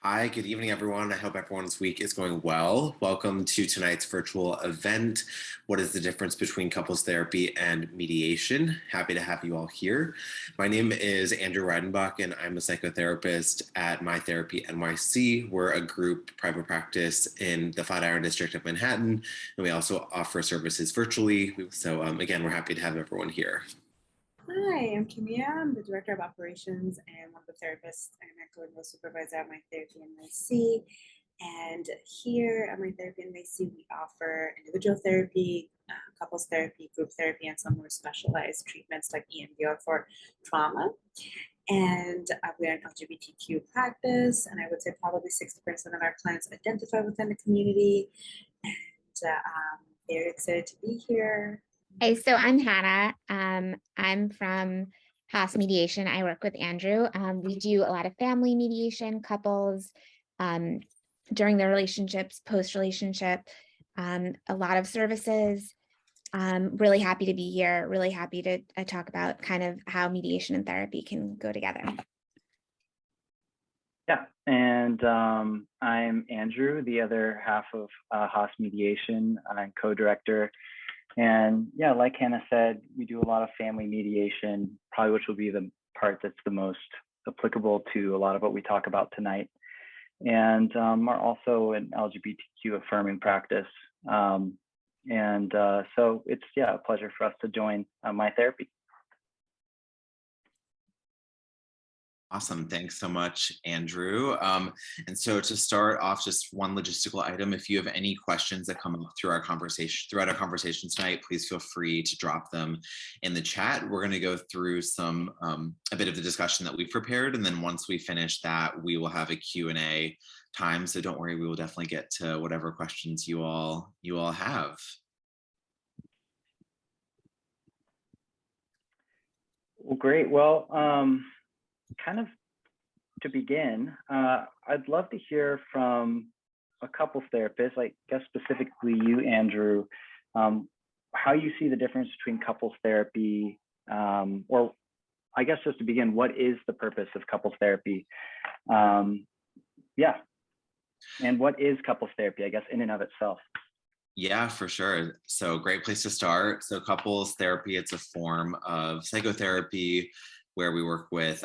Hi, good evening, everyone. I hope everyone's week is going well. Welcome to tonight's virtual event. What is the difference between couples therapy and mediation? Happy to have you all here. My name is Andrew Reidenbach, and I'm a psychotherapist at myTherapyNYC. We're a group private practice in the Flatiron District of Manhattan, and we also offer services virtually. So again, we're happy to have everyone here. Hi, I'm Kimia. I'm the Director of Operations and one of the therapists and a clinical supervisor at myTherapyNYC. And here at myTherapyNYC, we offer individual therapy, couples therapy, group therapy, and some more specialized treatments like EMDR for trauma. And we're an LGBTQ practice, and I would say probably 60% of our clients identify within the community. And I'm very excited to be here. Hey, so I'm Hannah. I'm from Haas Mediation. I work with Andrew. We do a lot of family mediation, couples, during their relationships, post-relationship, a lot of services. Really happy to be here. Really happy to talk about kind of how mediation and therapy can go together. Yeah, and I'm Andrew, the other half of Haas Mediation. I'm co-director. And yeah, like Hannah said, we do a lot of family mediation, probably which will be the part that's the most applicable to a lot of what we talk about tonight. And are also an LGBTQ affirming practice. So it's, a pleasure for us to join myTherapy. Awesome. Thanks so much, Andrew. And so to start off, just one logistical item. If you have any questions that come up throughout our conversation tonight, please feel free to drop them in the chat. We're going to go through a bit of the discussion that we've prepared. And then once we finish that, we will have a Q&A time. So don't worry, we will definitely get to whatever questions you all have. Well, great. Well, kind of to begin, I'd love to hear from a couples therapist, I guess specifically you, Andrew, how you see the difference between couples therapy, or I guess just to begin, what is the purpose of couples therapy? And what is couples therapy, I guess, in and of itself? Yeah, for sure. So great place to start. So couples therapy, it's a form of psychotherapy where we work with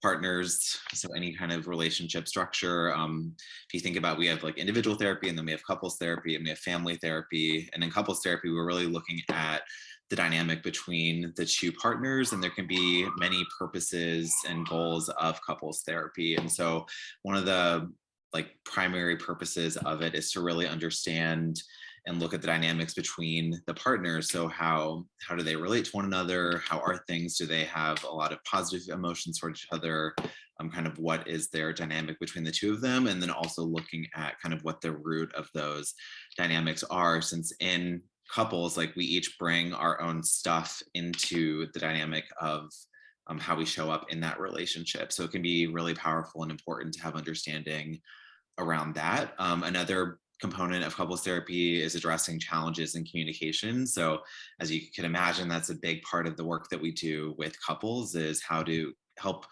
partners, so any kind of relationship structure. If you think about, we have like individual therapy, and then we have couples therapy, and we have family therapy. And in couples therapy, we're really looking at the dynamic between the two partners, and there can be many purposes and goals of couples therapy. And so one of the primary purposes of it is to really understand and look at the dynamics between the partners. So how do they relate to one another? How are things? Do they have a lot of positive emotions toward each other? Kind of what is their dynamic between the two of them? And then also looking at kind of what the root of those dynamics are, since in couples, we each bring our own stuff into the dynamic of how we show up in that relationship. So it can be really powerful and important to have understanding around that. Another component of couples therapy is addressing challenges in communication. So as you can imagine, that's a big part of the work that we do with couples, is how to help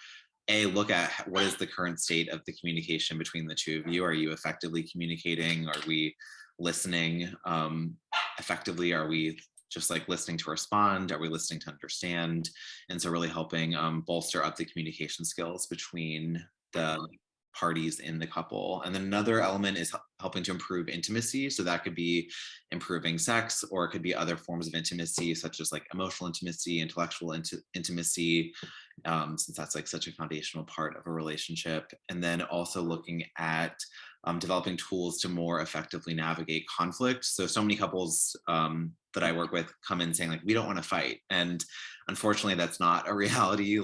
look at what is the current state of the communication between the two of you. Are you effectively communicating? Are we listening effectively? Are we just listening to respond? Are we listening to understand? And so really helping bolster up the communication skills between the parties in the couple. And then another element is helping to improve intimacy. So that could be improving sex, or it could be other forms of intimacy, such as emotional intimacy, intellectual intimacy, since that's such a foundational part of a relationship. And then also looking at developing tools to more effectively navigate conflict. So many couples that I work with come in saying we don't want to fight. And unfortunately, that's not a reality.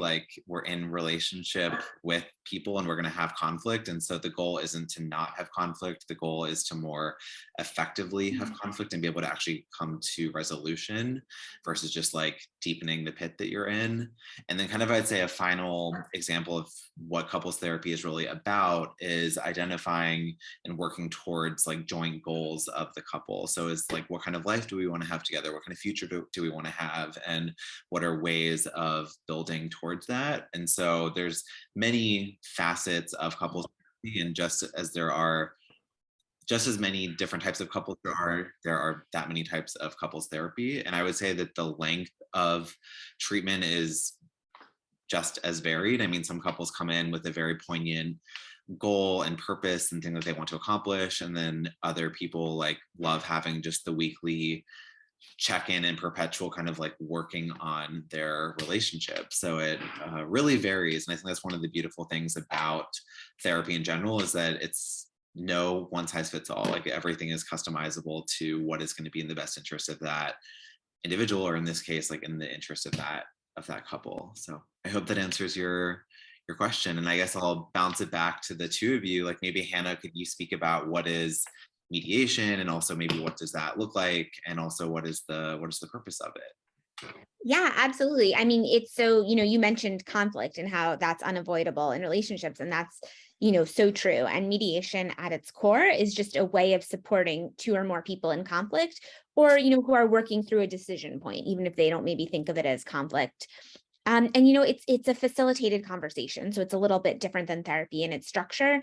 We're in relationship with people and we're going to have conflict. And so the goal isn't to not have conflict. The goal is to more effectively have conflict and be able to actually come to resolution versus just deepening the pit that you're in. And then I'd say a final example of what couples therapy is really about is identifying and working towards joint goals of the couple. So it's what kind of life do we want to have together? What kind of future do we want to have? And what are ways of building towards that? And so there's many facets of couples and just as there are just as many different types of couples there are that many types of couples therapy. And I would say that the length of treatment is just as varied. I mean, some couples come in with a very poignant goal and purpose and thing that they want to accomplish. And then other people like love having just the weekly check-in and perpetual kind of like working on their relationship. So it really varies. And I think that's one of the beautiful things about therapy in general is that it's no one size fits all. Like everything is customizable to what is going to be in the best interest of that individual, or in this case, like in the interest of that couple. So I hope that answers your question. And I guess I'll bounce it back to the two of you. Like maybe Hannah, could you speak about what is mediation, and also maybe what does that look like, and also what is the purpose of it? Yeah, absolutely. I mean, it's so, you mentioned conflict and how that's unavoidable in relationships, and that's, so true. And mediation at its core is just a way of supporting two or more people in conflict, or, who are working through a decision point, even if they don't maybe think of it as conflict. And, it's a facilitated conversation. So it's a little bit different than therapy in its structure.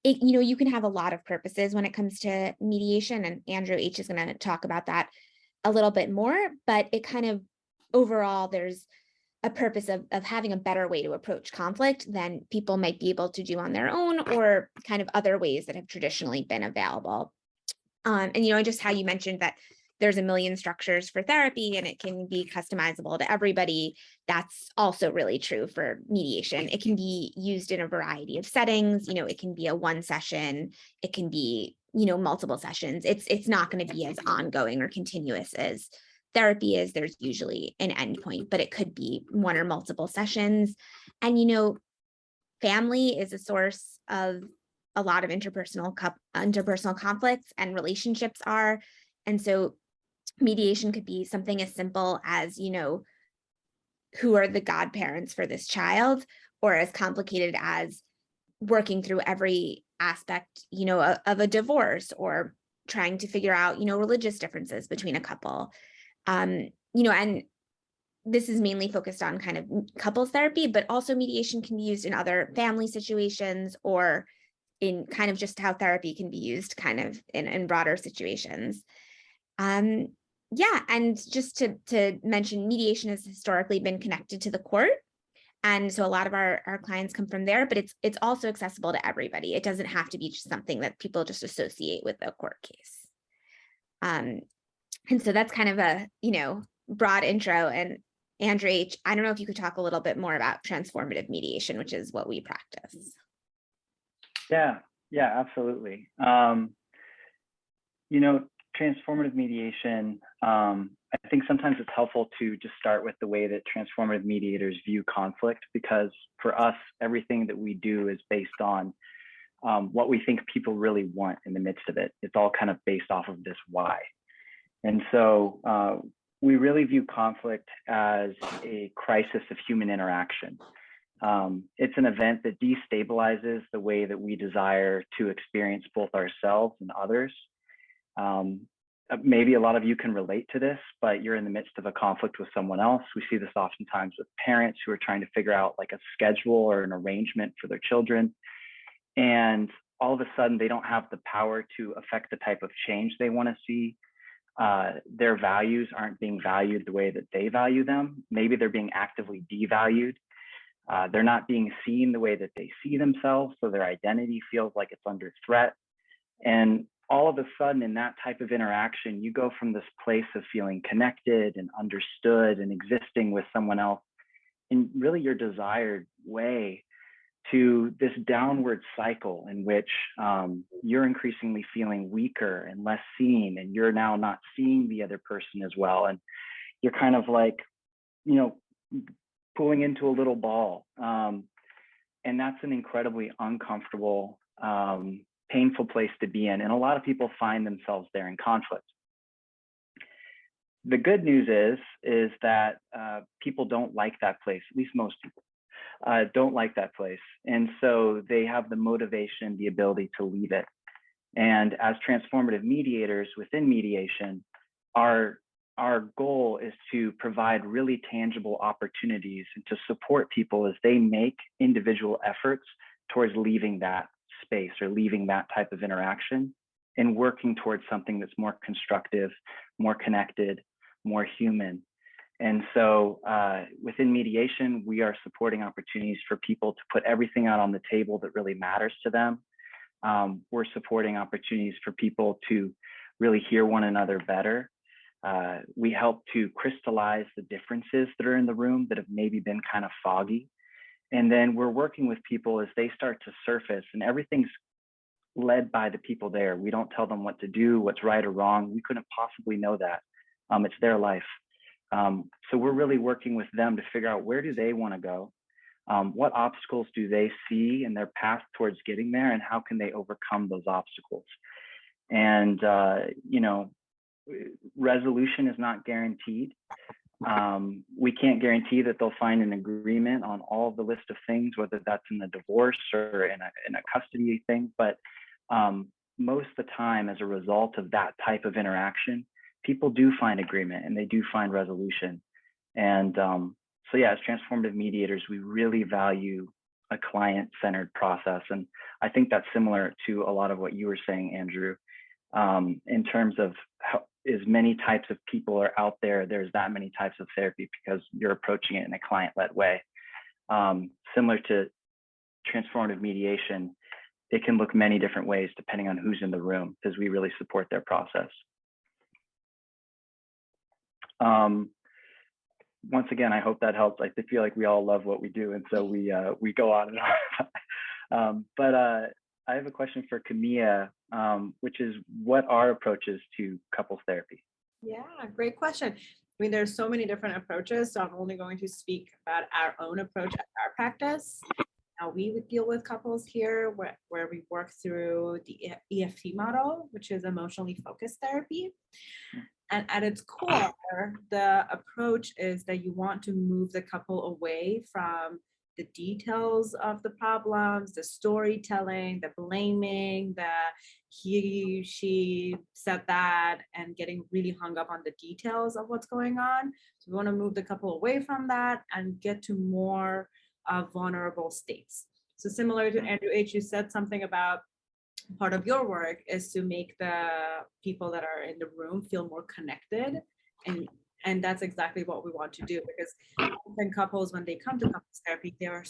You can have a lot of purposes when it comes to mediation, and Andrew H. is going to talk about that a little bit more, but it kind of overall, there's a purpose of having a better way to approach conflict than people might be able to do on their own, or kind of other ways that have traditionally been available. And, just how you mentioned that there's a million structures for therapy and it can be customizable to everybody. That's also really true for mediation. It can be used in a variety of settings. It can be a one session. It can be, multiple sessions. It's not going to be as ongoing or continuous as therapy is. There's usually an endpoint, but it could be one or multiple sessions. And, family is a source of a lot of interpersonal conflicts, and relationships are. And so mediation could be something as simple as, who are the godparents for this child, or as complicated as working through every aspect, of a divorce, or trying to figure out, religious differences between a couple. And this is mainly focused on kind of couples therapy, but also mediation can be used in other family situations, or in kind of just how therapy can be used kind of in broader situations. Yeah, and just to mention, mediation has historically been connected to the court. And so a lot of our clients come from there, but it's also accessible to everybody. It doesn't have to be just something that people just associate with a court case. And so that's kind of a, broad intro. And Andrew H., I don't know if you could talk a little bit more about transformative mediation, which is what we practice. Yeah, absolutely. Transformative mediation, I think sometimes it's helpful to just start with the way that transformative mediators view conflict, because for us, everything that we do is based on what we think people really want in the midst of it. It's all kind of based off of this why. And so we really view conflict as a crisis of human interaction. It's an event that destabilizes the way that we desire to experience both ourselves and others. Maybe a lot of you can relate to this, but you're in the midst of a conflict with someone else. We see this oftentimes with parents who are trying to figure out like a schedule or an arrangement for their children. And all of a sudden they don't have the power to affect the type of change they want to see. Their values aren't being valued the way that they value them. Maybe they're being actively devalued. They're not being seen the way that they see themselves. So their identity feels like it's under threat. And all of a sudden in that type of interaction, you go from this place of feeling connected and understood and existing with someone else in really your desired way, to this downward cycle in which you're increasingly feeling weaker and less seen, and you're now not seeing the other person as well. And you're kind of like, pulling into a little ball. And that's an incredibly uncomfortable, painful place to be in. And a lot of people find themselves there in conflict. The good news is that people don't like that place, at least most people. Don't like that place. And so they have the motivation, the ability to leave it. And as transformative mediators within mediation, our goal is to provide really tangible opportunities and to support people as they make individual efforts towards leaving that space or leaving that type of interaction and working towards something that's more constructive, more connected, more human. And so within mediation, we are supporting opportunities for people to put everything out on the table that really matters to them. We're supporting opportunities for people to really hear one another better. We help to crystallize the differences that are in the room that have maybe been kind of foggy. And then we're working with people as they start to surface, and everything's led by the people there. We don't tell them what to do, what's right or wrong. We couldn't possibly know that. It's their life. So we're really working with them to figure out, where do they want to go? What obstacles do they see in their path towards getting there, and how can they overcome those obstacles? And, you know, resolution is not guaranteed. We can't guarantee that they'll find an agreement on all of the list of things, whether that's in the divorce or in a custody thing. But most of the time, as a result of that type of interaction, people do find agreement and they do find resolution. And so yeah, as transformative mediators, we really value a client-centered process. And I think that's similar to a lot of what you were saying, Andrew, in terms of how as many types of people are out there, there's that many types of therapy because you're approaching it in a client-led way. Similar to transformative mediation, it can look many different ways depending on who's in the room, because we really support their process. Once again, I hope that helps. I feel like we all love what we do, and so we go on and on. But I have a question for Camilla, which is, what are approaches to couples therapy? Yeah, great question. I mean, there's so many different approaches, so I'm only going to speak about our own approach at our practice. Now, we would deal with couples here where we work through the EFT model, which is emotionally focused therapy. And at its core, the approach is that you want to move the couple away from the details of the problems, the storytelling, the blaming, the she said that, and getting really hung up on the details of what's going on. So we want to move the couple away from that and get to more vulnerable states. So similar to Andrew H., you said something about part of your work is to make the people that are in the room feel more connected, and that's exactly what we want to do, because often couples, when they come to couples therapy, they are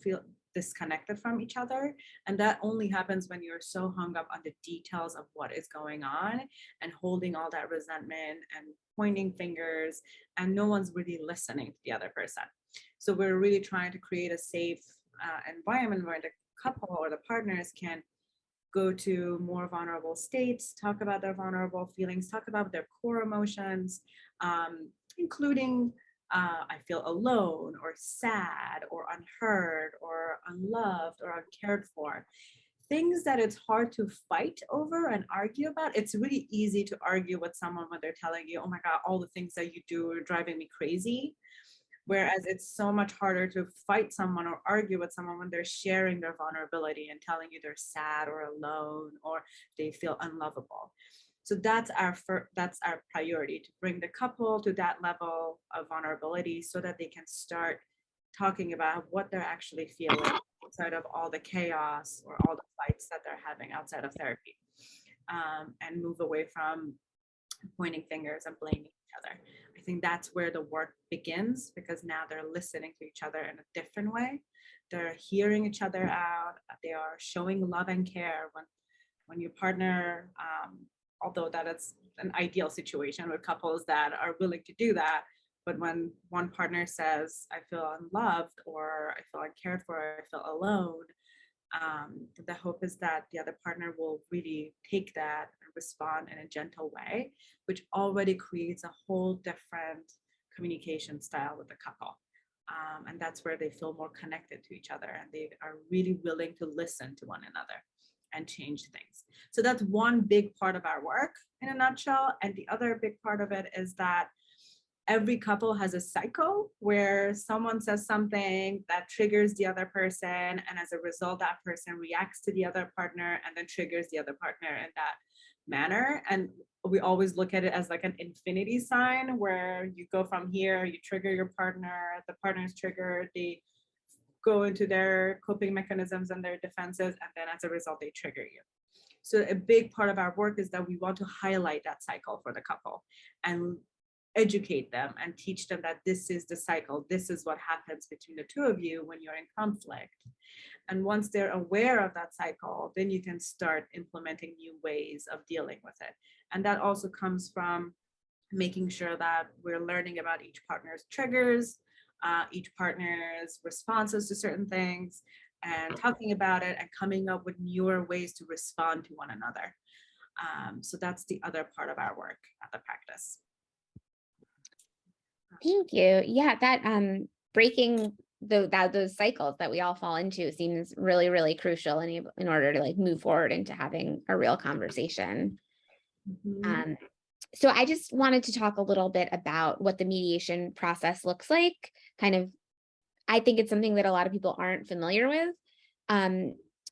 feel disconnected from each other, and that only happens when you're so hung up on the details of what is going on and holding all that resentment and pointing fingers, and no one's really listening to the other person. So we're really trying to create a safe environment where the couple or the partners can go to more vulnerable states, talk about their vulnerable feelings, talk about their core emotions, including I feel alone or sad or unheard or unloved or uncared for. Things that it's hard to fight over and argue about. It's really easy to argue with someone when they're telling you, oh my God, all the things that you do are driving me crazy. Whereas it's so much harder to fight someone or argue with someone when they're sharing their vulnerability and telling you they're sad or alone or they feel unlovable. So that's our priority, to bring the couple to that level of vulnerability so that they can start talking about what they're actually feeling outside of all the chaos or all the fights that they're having outside of therapy, and move away from pointing fingers and blaming each other. I think that's where the work begins, because now they're listening to each other in a different way. They're hearing each other out. They are showing love and care when your partner, although that is an ideal situation with couples that are willing to do that. But when one partner says, I feel unloved, or I feel uncared for, or I feel alone, the hope is that the other partner will really take that and respond in a gentle way, which already creates a whole different communication style with the couple. And that's where they feel more connected to each other, and they are really willing to listen to one another and change things. So that's one big part of our work in a nutshell. And the other big part of it is that every couple has a cycle where someone says something that triggers the other person, and as a result, that person reacts to the other partner and then triggers the other partner in that manner. And we always look at it as like an infinity sign, where you go from here, you trigger your partner, the partner's triggered, they go into their coping mechanisms and their defenses, and then as a result, they trigger you. So a big part of our work is that we want to highlight that cycle for the couple and educate them and teach them that this is the cycle. This is what happens between the two of you when you're in conflict. And once they're aware of that cycle, then you can start implementing new ways of dealing with it. And that also comes from making sure that we're learning about each partner's triggers, each partner's responses to certain things, and talking about it and coming up with newer ways to respond to one another. So that's the other part of our work at the practice. Thank you. Yeah, that breaking those cycles that we all fall into seems really, really crucial in order to like move forward into having a real conversation. Mm-hmm. So I just wanted to talk a little bit about what the mediation process looks like. Kind of, I think it's something that a lot of people aren't familiar with.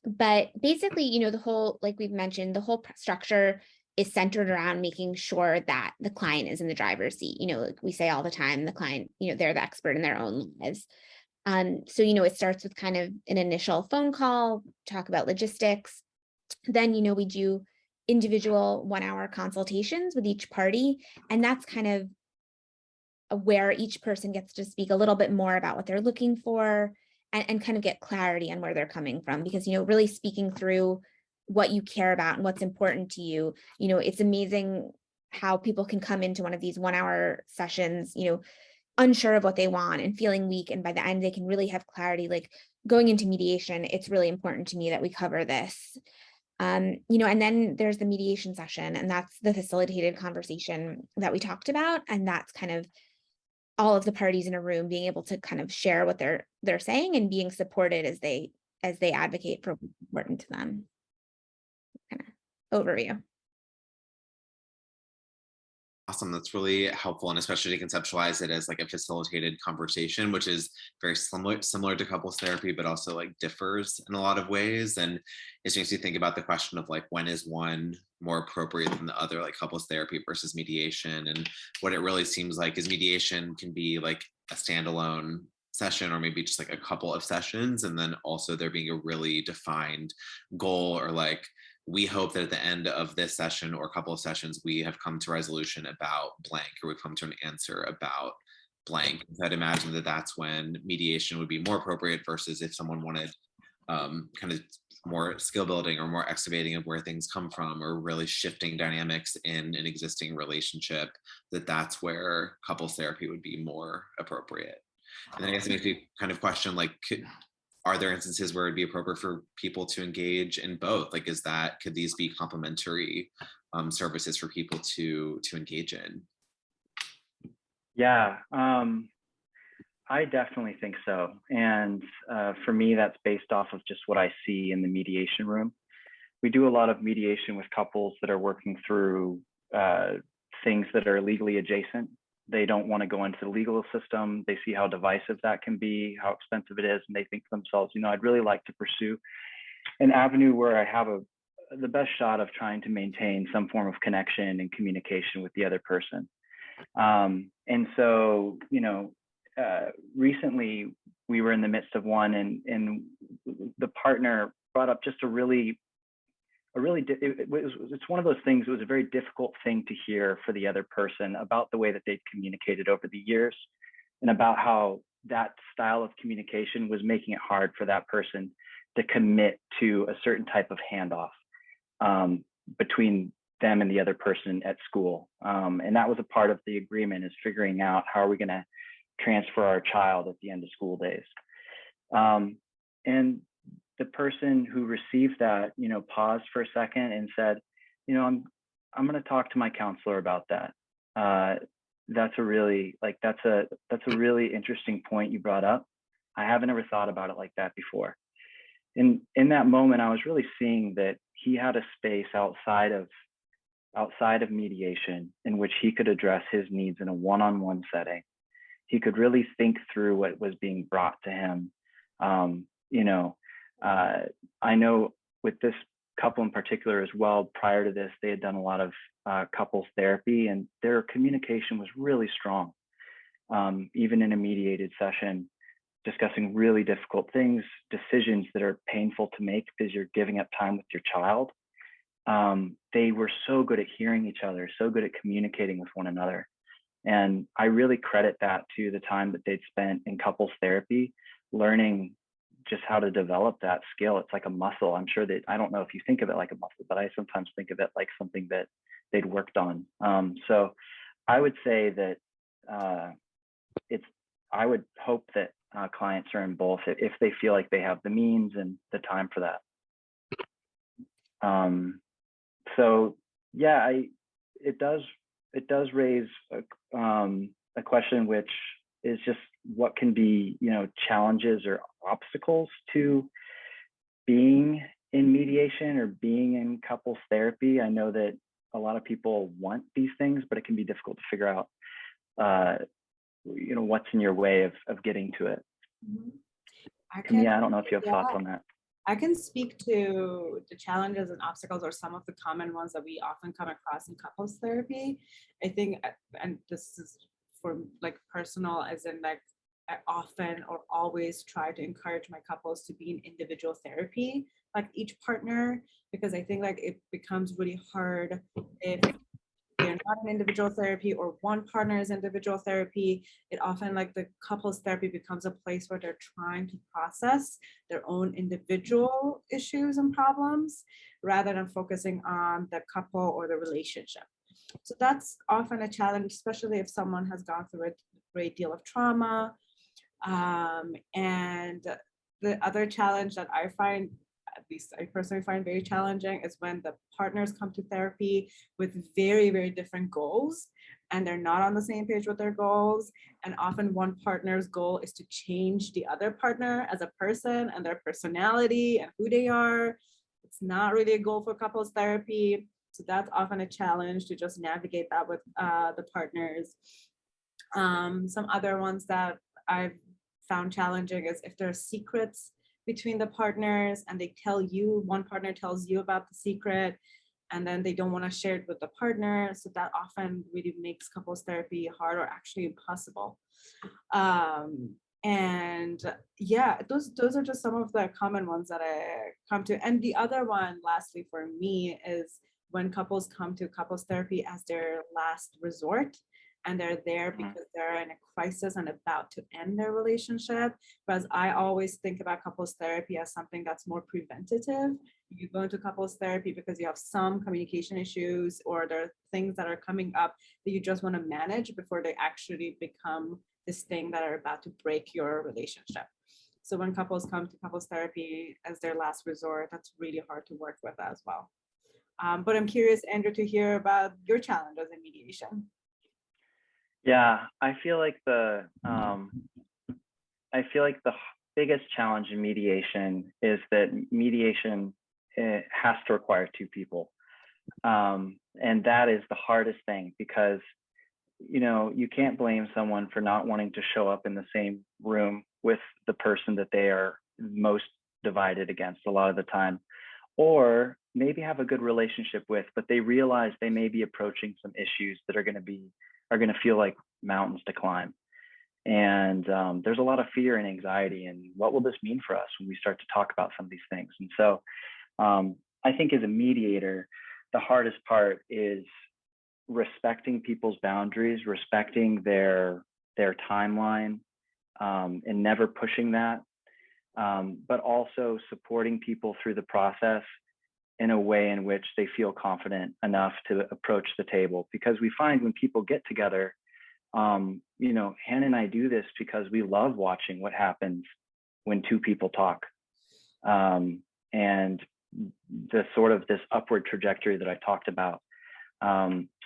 But basically, you know, the whole, like we've mentioned, the whole structure is centered around making sure that the client is in the driver's seat. You know, like we say all the time, the client, you know, they're the expert in their own lives. So, you know, it starts with kind of an initial phone call, talk about logistics. Then, you know, we do individual 1-hour consultations with each party. And that's kind of where each person gets to speak a little bit more about what they're looking for and kind of get clarity on where they're coming from. Because, you know, really speaking through what you care about and what's important to you, you know, it's amazing how people can come into one of these 1-hour sessions, you know, unsure of what they want and feeling weak. And by the end, they can really have clarity, like going into mediation, it's really important to me that we cover this. You know, and then there's the mediation session, and that's the facilitated conversation that we talked about. And that's kind of all of the parties in a room being able to kind of share what they're saying and being supported as they advocate for what's important to them. Kind of overview. Awesome. That's really helpful, and especially to conceptualize it as like a facilitated conversation, which is very similar to couples therapy, but also like differs in a lot of ways. And it makes you think about the question of like, when is one more appropriate than the other, like couples therapy versus mediation? And what it really seems like is mediation can be like a standalone session, or maybe just like a couple of sessions, and then also there being a really defined goal, or like, we hope that at the end of this session or a couple of sessions, we have come to resolution about blank, or we've come to an answer about blank. I'd imagine that that's when mediation would be more appropriate, versus if someone wanted kind of more skill building or more excavating of where things come from, or really shifting dynamics in an existing relationship, that's where couples therapy would be more appropriate. And then I guess it makes me kind of question, like, are there instances where it'd be appropriate for people to engage in both? Like, could these be complementary services for people to engage in? Yeah, I definitely think so. And for me, that's based off of just what I see in the mediation room. We do a lot of mediation with couples that are working through things that are legally adjacent. They don't want to go into the legal system. They see how divisive that can be, how expensive it is, and they think to themselves, you know, I'd really like to pursue an avenue where I have the best shot of trying to maintain some form of connection and communication with the other person. And so, you know, recently we were in the midst of one, and the partner brought up just it's one of those things. It was a very difficult thing to hear for the other person about the way that they'd communicated over the years, and about how that style of communication was making it hard for that person to commit to a certain type of handoff between them and the other person at school. And that was a part of the agreement, is figuring out how are we going to transfer our child at the end of school days. And the person who received that, you know, paused for a second and said, you know, I'm going to talk to my counselor about that. That's a really interesting point you brought up. I haven't ever thought about it like that before. In that moment, I was really seeing that he had a space outside of mediation in which he could address his needs in a one-on-one setting. He could really think through what was being brought to him. You know, I know with this couple in particular as well, prior to this, they had done a lot of couples therapy, and their communication was really strong. Even in a mediated session, discussing really difficult things, decisions that are painful to make because you're giving up time with your child. They were so good at hearing each other, so good at communicating with one another. And I really credit that to the time that they'd spent in couples therapy, learning just how to develop that skill. It's like a muscle. I'm sure that, I don't know if you think of it like a muscle, but I sometimes think of it like something that they'd worked on. So I would say that I would hope that clients are in both if they feel like they have the means and the time for that. So yeah, it does raise a question, which is just what can be, challenges or obstacles to being in mediation or being in couples therapy. I know that a lot of people want these things, but it can be difficult to figure out, what's in your way of getting to it. Camilla, I don't know if you have thoughts on that. I can speak to the challenges and obstacles, or some of the common ones that we often come across in couples therapy. I think, and this is for like personal, as in like I often or always try to encourage my couples to be in individual therapy, like each partner, because I think like it becomes really hard if they're not in individual therapy or one partner is individual therapy. It often, like, the couples therapy becomes a place where they're trying to process their own individual issues and problems rather than focusing on the couple or the relationship. So that's often a challenge, especially if someone has gone through a great deal of trauma. And the other challenge that I find, at least I personally find very challenging, is when the partners come to therapy with very, very different goals and they're not on the same page with their goals. And often one partner's goal is to change the other partner as a person and their personality and who they are. It's not really a goal for couples therapy. So that's often a challenge to just navigate that with the partners. Some other ones that I've found challenging is if there are secrets between the partners and they tell you, one partner tells you about the secret and then they don't want to share it with the partner. So that often really makes couples therapy hard or actually impossible. And yeah, those are just some of the common ones that I come to. And the other one, lastly, for me, is when couples come to couples therapy as their last resort. And they're there because they're in a crisis and about to end their relationship. Whereas I always think about couples therapy as something that's more preventative. You go into couples therapy because you have some communication issues or there are things that are coming up that you just want to manage before they actually become this thing that are about to break your relationship. So when couples come to couples therapy as their last resort, that's really hard to work with as well. But I'm curious, Andrew, to hear about your challenges in mediation. Yeah, I feel like the biggest challenge in mediation is that mediation has to require two people, and that is the hardest thing because you can't blame someone for not wanting to show up in the same room with the person that they are most divided against a lot of the time, or maybe have a good relationship with, but they realize they may be approaching some issues that are going to feel like mountains to climb. And there's a lot of fear and anxiety and what will this mean for us when we start to talk about some of these things. And so I think as a mediator, the hardest part is respecting people's boundaries, respecting their timeline, and never pushing that, but also supporting people through the process in a way in which they feel confident enough to approach the table. Because we find when people get together, Hannah and I do this because we love watching what happens when two people talk, and the sort of this upward trajectory that I talked about.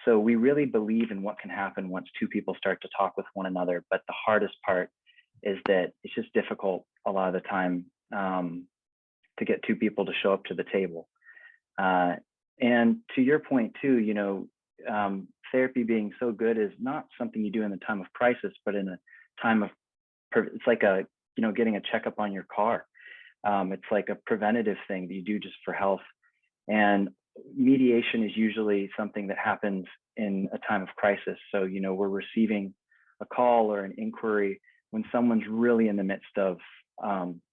So we really believe in what can happen once two people start to talk with one another. But the hardest part is that it's just difficult a lot of the time to get two people to show up to the table. And to your point too, therapy being so good is not something you do in the time of crisis, but in a time of, it's like getting a checkup on your car. It's like a preventative thing that you do just for health. And mediation is usually something that happens in a time of crisis. So, we're receiving a call or an inquiry when someone's really in the midst of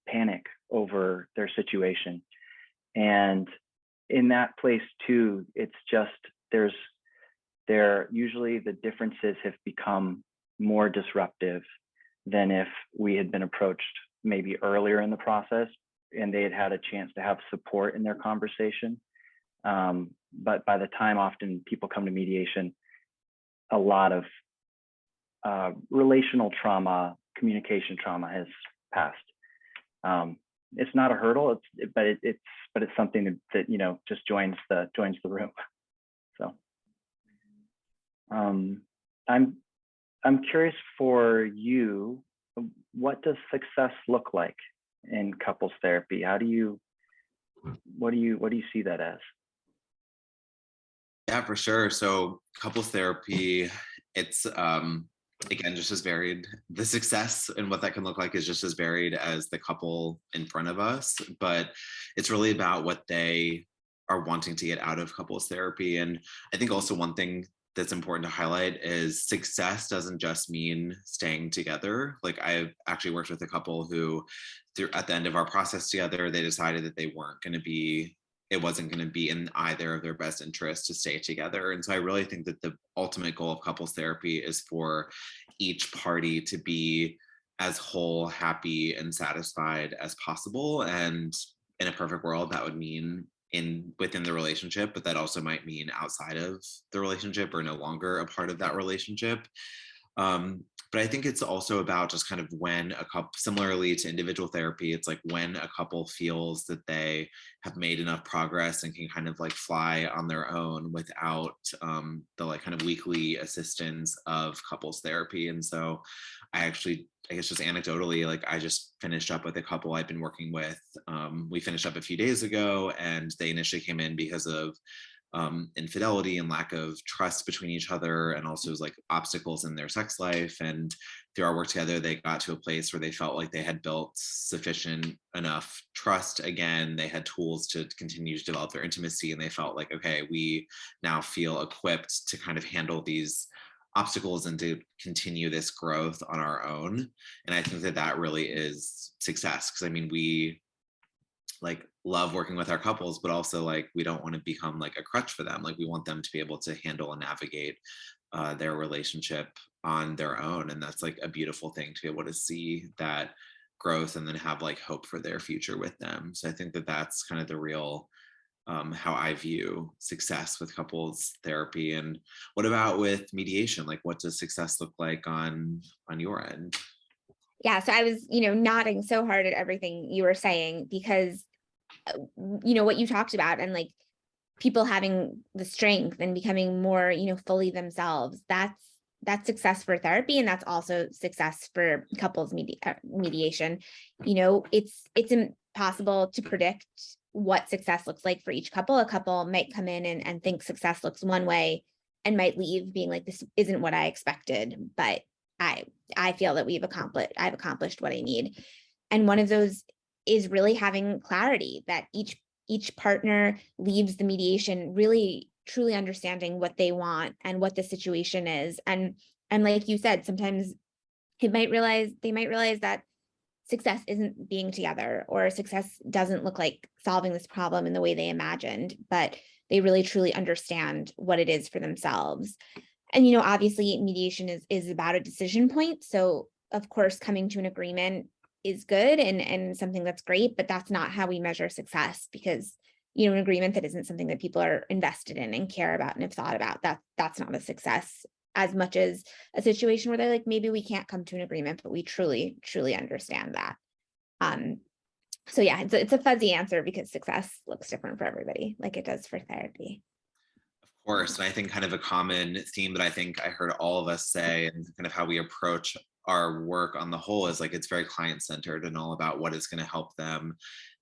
panic over their situation. And in that place too, it's just usually the differences have become more disruptive than if we had been approached maybe earlier in the process and they had had a chance to have support in their conversation. But by the time often people come to mediation, a lot of relational trauma, communication trauma has passed. It's not a hurdle, but it's something that you know, just joins the room. So I'm curious for you, what does success look like in couples therapy? What do you see that as? Yeah, for sure. So couples therapy, it's again just as varied. The success and what that can look like is just as varied as the couple in front of us, but it's really about what they are wanting to get out of couples therapy. And I think also one thing that's important to highlight is success doesn't just mean staying together. Like I've actually worked with a couple who at the end of our process together, they decided that it wasn't going to be in either of their best interests to stay together. And so I really think that the ultimate goal of couples therapy is for each party to be as whole, happy, and satisfied as possible. And in a perfect world, that would mean within the relationship, but that also might mean outside of the relationship or no longer a part of that relationship. But I think it's also about just kind of when a couple, similarly to individual therapy, it's like when a couple feels that they have made enough progress and can kind of like fly on their own without the like kind of weekly assistance of couples therapy. And so I guess just anecdotally, like I just finished up with a couple I've been working with. We finished up a few days ago, and they initially came in because of infidelity and lack of trust between each other, and also like obstacles in their sex life. And through our work together, they got to a place where they felt like they had built sufficient enough trust. Again, they had tools to continue to develop their intimacy, and they felt like, okay, we now feel equipped to kind of handle these obstacles and to continue this growth on our own. And I think that that really is success, because I mean, we like love working with our couples, but also like we don't want to become like a crutch for them. Like we want them to be able to handle and navigate their relationship on their own. And that's like a beautiful thing to be able to see that growth and then have like hope for their future with them. So I think that that's kind of the real how I view success with couples therapy. And what about with mediation? Like what does success look like on your end? Yeah, so I was, nodding so hard at everything you were saying, because what you talked about, and like people having the strength and becoming more, fully themselves, that's success for therapy. And that's also success for couples mediation. It's impossible to predict what success looks like for each couple. A couple might come in and think success looks one way and might leave being like, this isn't what I expected, but I feel that I've accomplished what I need. And one of those is really having clarity that each partner leaves the mediation really truly understanding what they want and what the situation is. And like you said, sometimes they might realize that success isn't being together, or success doesn't look like solving this problem in the way they imagined, but they really truly understand what it is for themselves. And, obviously mediation is about a decision point. So of course, coming to an agreement is good and something that's great, but that's not how we measure success, because, an agreement that isn't something that people are invested in and care about and have thought about, that's not a success, as much as a situation where they're like, maybe we can't come to an agreement, but we truly, truly understand that. So yeah, it's a fuzzy answer, because success looks different for everybody, like it does for therapy. Of course. And I think kind of a common theme that I think I heard all of us say, and kind of how we approach our work on the whole, is like it's very client-centered and all about what is going to help them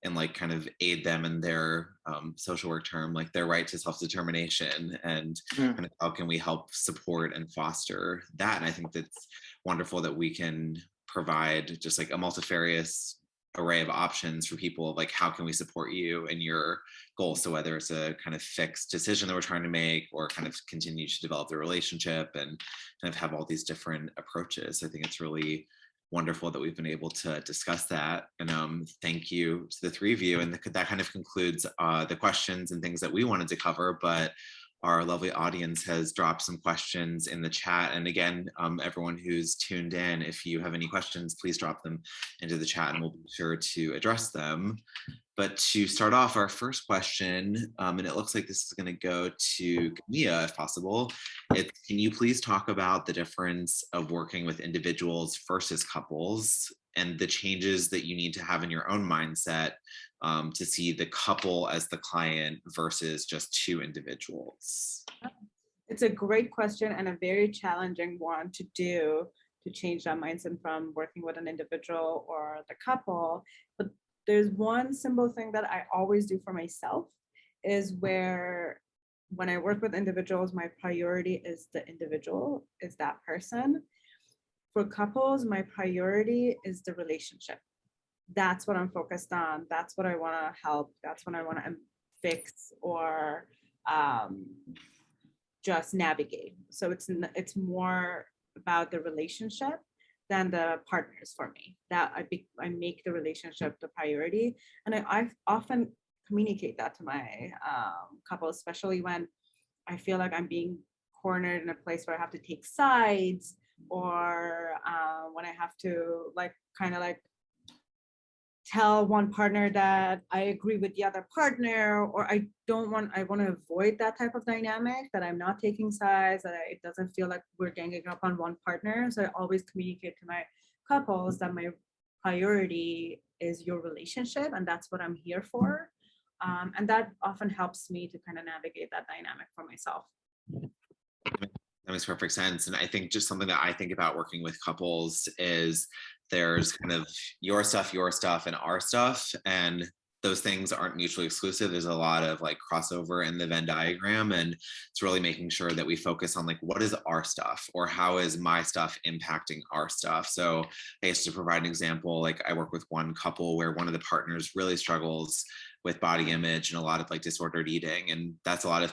and like kind of aid them in their social work term, like their right to self-determination, and kind of how can we help support and foster that. And I think that's wonderful that we can provide just like a multifarious array of options for people, like how can we support you in your goals. So whether it's a kind of fixed decision that we're trying to make, or kind of continue to develop the relationship and kind of have all these different approaches, I think it's really wonderful that we've been able to discuss that. And thank you to the three of you. And that kind of concludes the questions and things that we wanted to cover, but our lovely audience has dropped some questions in the chat. And again, everyone who's tuned in, if you have any questions, please drop them into the chat and we'll be sure to address them. But to start off, our first question, and it looks like this is going to go to Camilla, if possible. Can you please talk about the difference of working with individuals versus couples and the changes that you need to have in your own mindset to see the couple as the client versus just two individuals? It's a great question and a very challenging one to do, to change that mindset from working with an individual or the couple. But there's one simple thing that I always do for myself is where when I work with individuals, my priority is the individual, is that person. For couples, my priority is the relationship. That's what I'm focused on. That's what I want to help. That's what I want to fix or just navigate. So it's more about the relationship than the partners for me. That I make the relationship the priority, and I often communicate that to my couple, especially when I feel like I'm being cornered in a place where I have to take sides, or when I have to kind of tell one partner that I agree with the other partner, or I want to avoid that type of dynamic, that I'm not taking sides, that it doesn't feel like we're ganging up on one partner. So I always communicate to my couples that my priority is your relationship, and that's what I'm here for. And that often helps me to kind of navigate that dynamic for myself. That makes perfect sense. And I think just something that I think about working with couples is there's kind of your stuff, and our stuff. And those things aren't mutually exclusive. There's a lot of crossover in the Venn diagram. And it's really making sure that we focus on what is our stuff, or how is my stuff impacting our stuff. So I guess to provide an example, I work with one couple where one of the partners really struggles with body image and a lot of disordered eating. And that's a lot of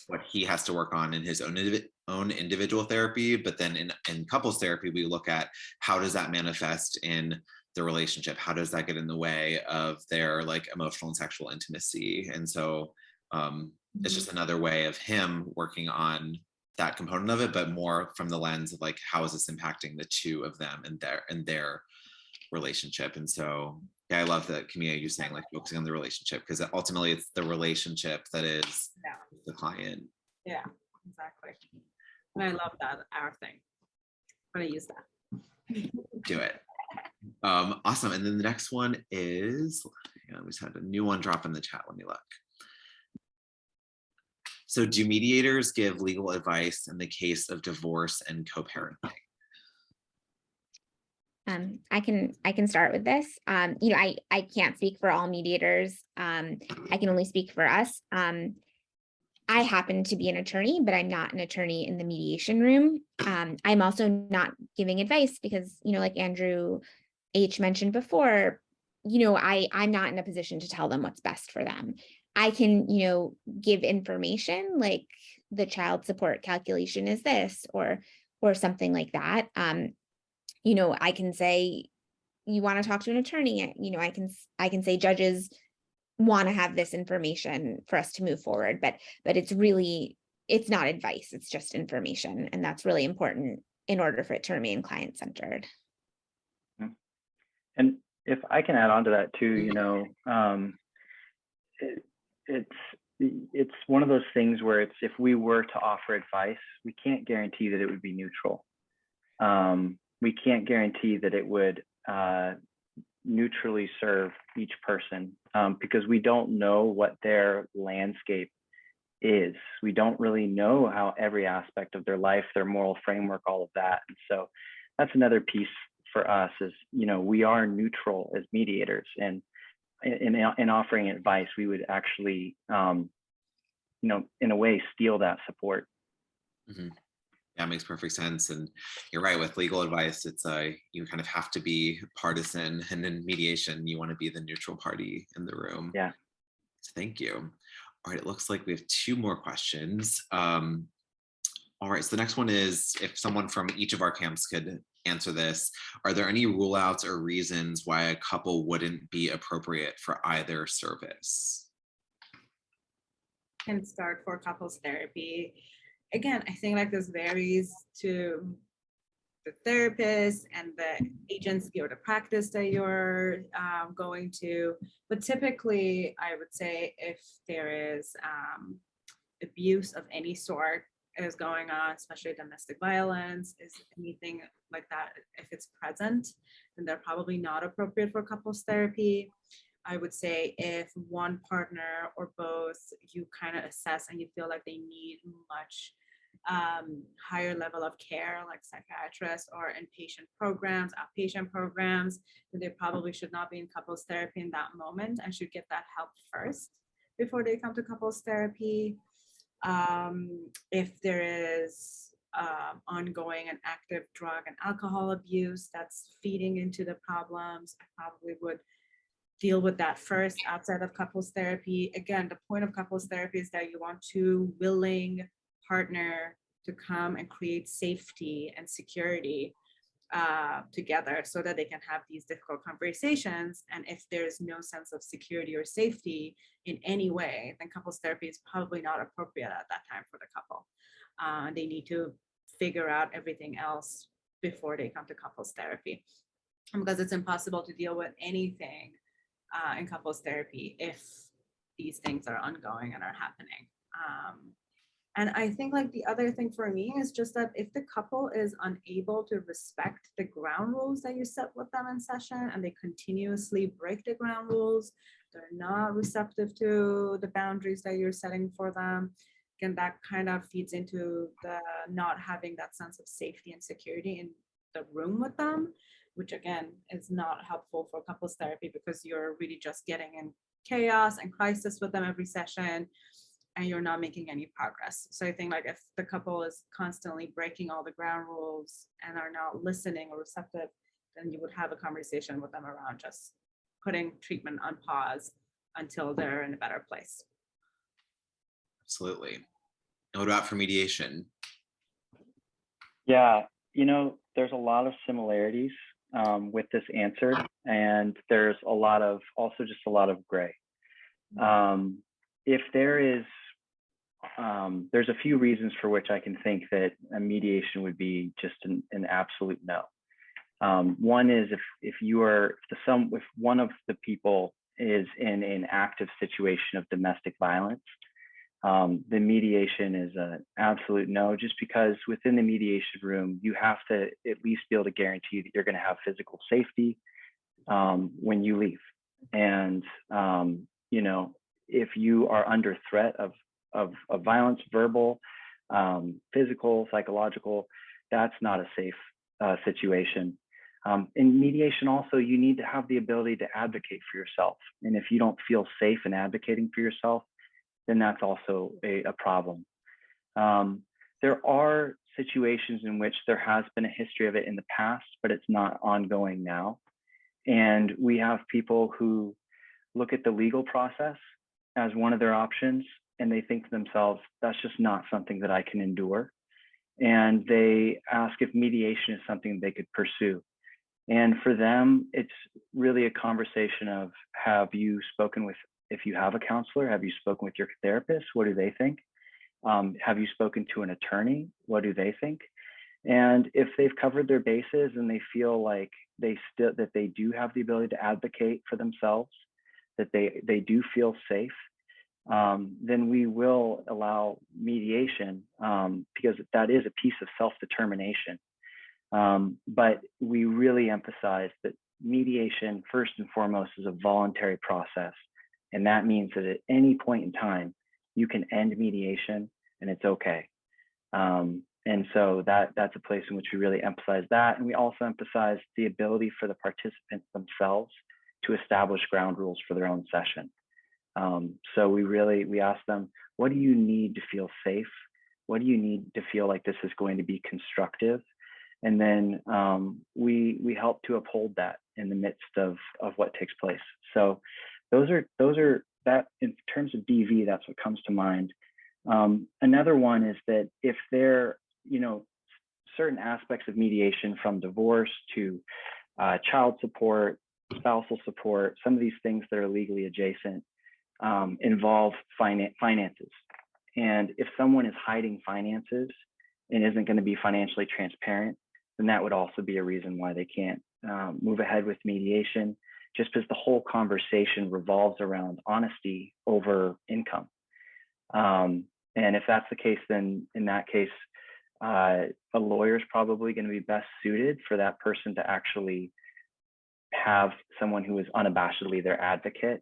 what he has to work on in his own individual therapy. But then in couples therapy, we look at how does that manifest in the relationship? How does that get in the way of their emotional and sexual intimacy? And so it's just another way of him working on that component of it, but more from the lens of how is this impacting the two of them and their relationship. And so yeah, I love that, Camilla, you saying focusing on the relationship, because ultimately it's the relationship that is the client. Yeah, exactly. And I love that, our thing. I'm gonna use that. Do it. Awesome. And then the next one is, we just had a new one drop in the chat. Let me look. So do mediators give legal advice in the case of divorce and co-parenting? I can start with this. I can't speak for all mediators. I can only speak for us. I happen to be an attorney, but I'm not an attorney in the mediation room. I'm also not giving advice because, like Andrew H. mentioned before, I'm not in a position to tell them what's best for them. I can, give information like the child support calculation is this, or something like that. I can say, you want to talk to an attorney, I can say judges want to have this information for us to move forward, but it's not advice, it's just information. And that's really important in order for it to remain client-centered. And if I can add on to that too, it's one of those things where if we were to offer advice, we can't guarantee that it would be neutral. We can't guarantee that it would neutrally serve each person because we don't know what their landscape is. We don't really know how every aspect of their life, their moral framework, all of that. And so that's another piece for us is, we are neutral as mediators, and in offering advice, we would actually, in a way, steal that support. Mm-hmm. That makes perfect sense. And you're right, with legal advice, it's you kind of have to be partisan, and in mediation, you want to be the neutral party in the room. Yeah. So thank you. All right, it looks like we have two more questions. All right, so the next one is if someone from each of our camps could answer this. Are there any rule outs or reasons why a couple wouldn't be appropriate for either service? Can start for couples therapy. Again, I think like this varies to the therapist and the agency or the practice that you're going to. But typically, I would say if there is abuse of any sort is going on, especially domestic violence, is anything like that, if it's present, then they're probably not appropriate for couples therapy. I would say if one partner or both, you kind of assess and you feel like they need much higher level of care, like psychiatrists or inpatient programs, outpatient programs, then they probably should not be in couples therapy in that moment and should get that help first before they come to couples therapy. If there is ongoing and active drug and alcohol abuse that's feeding into the problems, I probably would deal with that first outside of couples therapy. Again, the point of couples therapy is that you want two willing partner to come and create safety and security together so that they can have these difficult conversations. And if there's no sense of security or safety in any way, then couples therapy is probably not appropriate at that time for the couple. They need to figure out everything else before they come to couples therapy, because it's impossible to deal with anything in couples therapy if these things are ongoing and are happening. And I think like the other thing for me is just that if the couple is unable to respect the ground rules that you set with them in session and they continuously break the ground rules, they're not receptive to the boundaries that you're setting for them, again, that kind of feeds into the not having that sense of safety and security in the room with them, which again is not helpful for couples therapy because you're really just getting in chaos and crisis with them every session and you're not making any progress. So I think like if the couple is constantly breaking all the ground rules and are not listening or receptive, then you would have a conversation with them around just putting treatment on pause until they're in a better place. Absolutely. And what about for mediation? Yeah, there's a lot of similarities with this answer, and there's a lot of gray. If there is, there's a few reasons for which I can think that a mediation would be just an absolute no. One is if one of the people is in an active situation of domestic violence, the mediation is an absolute no, just because within the mediation room, you have to at least be able to guarantee that you're going to have physical safety when you leave. And, if you are under threat of violence, verbal, physical, psychological, that's not a safe situation. In mediation also, you need to have the ability to advocate for yourself. And if you don't feel safe in advocating for yourself, then that's also a problem. There are situations in which there has been a history of it in the past, but it's not ongoing now. And we have people who look at the legal process as one of their options, and they think to themselves, that's just not something that I can endure. And they ask if mediation is something they could pursue. And for them, it's really a conversation of, have you spoken with, if you have a counselor, have you spoken with your therapist? What do they think? Have you spoken to an attorney? What do they think? And if they've covered their bases and they feel like that they do have the ability to advocate for themselves, that they do feel safe, then we will allow mediation, because that is a piece of self-determination. But we really emphasize that mediation, first and foremost, is a voluntary process. And that means that at any point in time, you can end mediation and it's okay. And so that's a place in which we really emphasize that. And we also emphasize the ability for the participants themselves to establish ground rules for their own session. So we ask them, what do you need to feel safe? What do you need to feel like this is going to be constructive? And then we help to uphold that in the midst of what takes place. So those are that in terms of DV, that's what comes to mind. Another one is that if they're, certain aspects of mediation, from divorce to child support, spousal support, some of these things that are legally adjacent involve finances. And if someone is hiding finances and isn't going to be financially transparent, then that would also be a reason why they can't move ahead with mediation, just because the whole conversation revolves around honesty over income. And if that's the case, then in that case, a lawyer is probably going to be best suited for that person to actually have someone who is unabashedly their advocate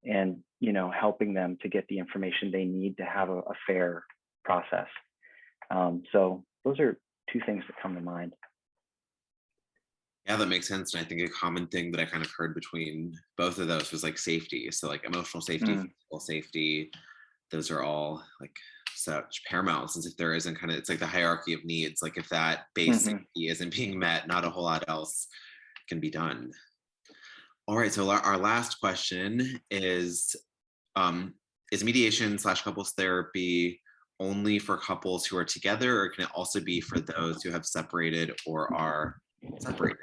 and, you know, helping them to get the information they need to have a fair process. So those are two things that come to mind. Yeah, that makes sense. And I think a common thing that I kind of heard between both of those was like safety. So like emotional safety, physical safety, those are all like such paramount, since if there isn't kind of, it's like the hierarchy of needs. Like if that basic need isn't being met, not a whole lot else can be done. All right, so our last question is mediation / couples therapy only for couples who are together, or can it also be for those who have separated or are separating?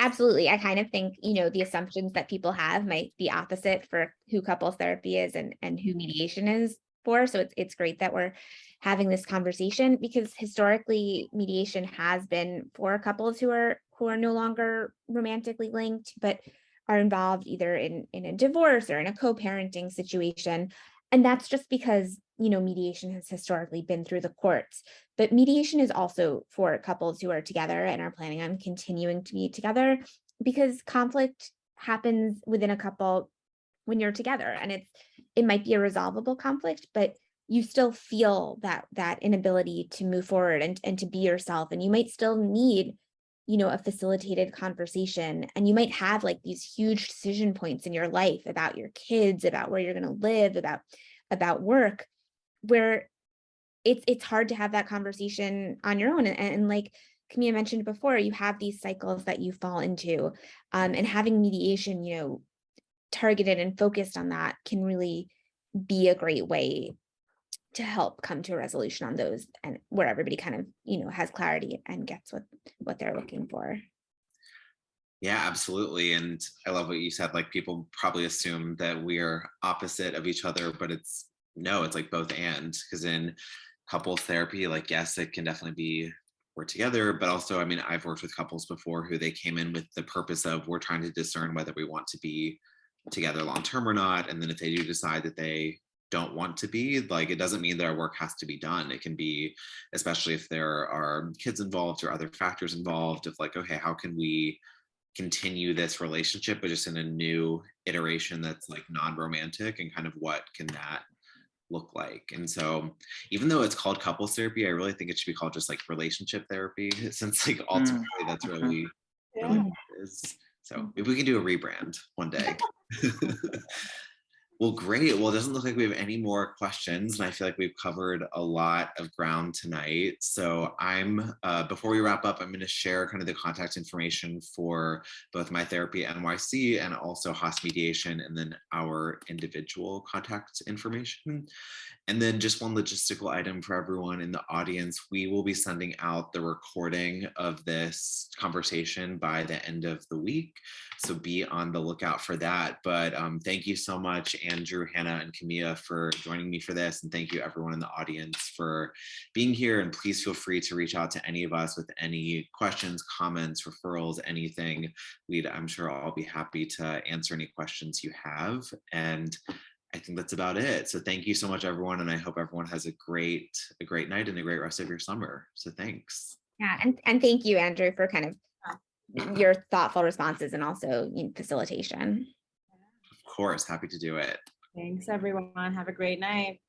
Absolutely. I kind of think, you know, the assumptions that people have might be opposite for who couples therapy is and who mediation is for. So it's great that we're having this conversation, because historically mediation has been for couples who are no longer romantically linked, but are involved either in a divorce or in a co-parenting situation. And that's just because, you know, mediation has historically been through the courts. But mediation is also for couples who are together and are planning on continuing to be together, because conflict happens within a couple when you're together, and it might be a resolvable conflict, but you still feel that inability to move forward and to be yourself. And you might still need, you know, a facilitated conversation, and you might have like these huge decision points in your life about your kids, about where you're going to live, about work, where it's hard to have that conversation on your own. And like Camilla mentioned before, you have these cycles that you fall into, and having mediation, you know, targeted and focused on that can really be a great way to help come to a resolution on those, and where everybody kind of, you know, has clarity and gets what they're looking for. Yeah, absolutely. And I love what you said, like people probably assume that we're opposite of each other, but it's like both and, because in couples therapy, like, yes, it can definitely be we're together, but also, I mean, I've worked with couples before who they came in with the purpose of we're trying to discern whether we want to be together long-term or not. And then if they do decide that they don't want to be, like, it doesn't mean that our work has to be done. It can be, especially if there are kids involved or other factors involved, of like, okay, how can we continue this relationship, but just in a new iteration that's like non-romantic, and kind of what can that look like? And so even though it's called couples therapy, I really think it should be called just like relationship therapy, since like ultimately that's really what it is. So maybe we can do a rebrand one day. Well, great. Well, it doesn't look like we have any more questions, and I feel like we've covered a lot of ground tonight. So before we wrap up, I'm going to share kind of the contact information for both myTherapyNYC and also Haas Mediation, and then our individual contact information. And then just one logistical item for everyone in the audience: we will be sending out the recording of this conversation by the end of the week, so be on the lookout for that. But thank you so much, Andrew, Hannah, and Camilla, for joining me for this. And thank you everyone in the audience for being here. And please feel free to reach out to any of us with any questions, comments, referrals, anything. I'm sure I'll be happy to answer any questions you have. And I think that's about it. So thank you so much, everyone. And I hope everyone has a great night and a great rest of your summer. So thanks. Yeah, and thank you, Andrew, for kind of your thoughtful responses and also, you know, facilitation. Of course, happy to do it. Thanks, everyone. Have a great night.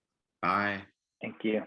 Bye. Thank you.